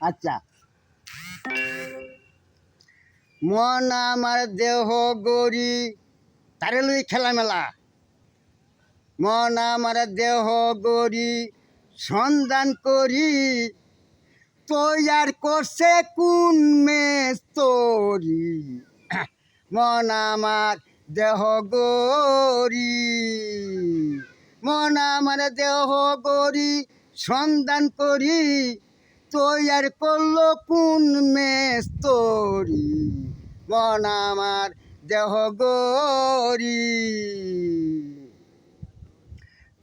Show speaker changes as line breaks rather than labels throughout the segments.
আচ্ছা, মন আমার দেহ গরি, তারে লই খেলা মেলা। মন আমার দেহ গরি, সন্ধান করি, তৈয়ার করছে কোন মেস্তরি। মন আমার দেহ গরি, মন আমার দেহ গরি, সন্ধান করি, তৈয়ার করলো কোন মেস্তরি। মন আমার দেহ গরি,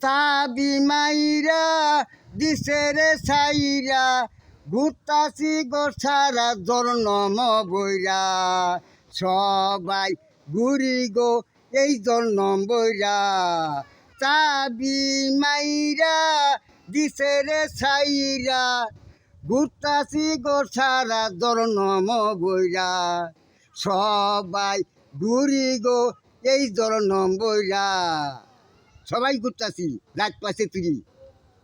তাবি মাইরা দিছে রে সাইরা, ঘুরতাছি গোসারা জন্ম বইরা, সবাই ঘুরি গো এই জন্ম বইরা। তাবি মাইরা দিছে রে সাইরা, ঘুরতাছি গোসারা জন্ম বইরা, সবাই ঘুরি গো এই জন্ম বইরা। সবাই ঘুরতাছি রাত পাশে তিরি,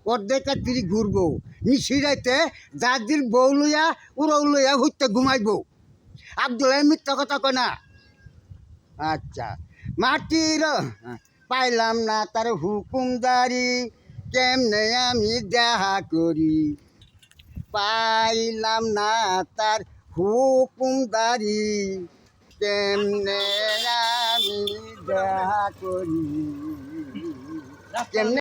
অর্ধেকটা তিরি ঘুরবো, নিশিরাইতে যার বউ লইয়া উড়াও লইয়া হইতে ঘুমাইবো। আব্দুল্লাহ মিথ্যা কথা কয় না। আচ্ছা, মাটির পাইলাম না তার হুকুমদারি, কেমনে আমি দেখা করি। পাইলাম না তার হুকুমদারি, কেমনে আমি দেখা করি। কেমনে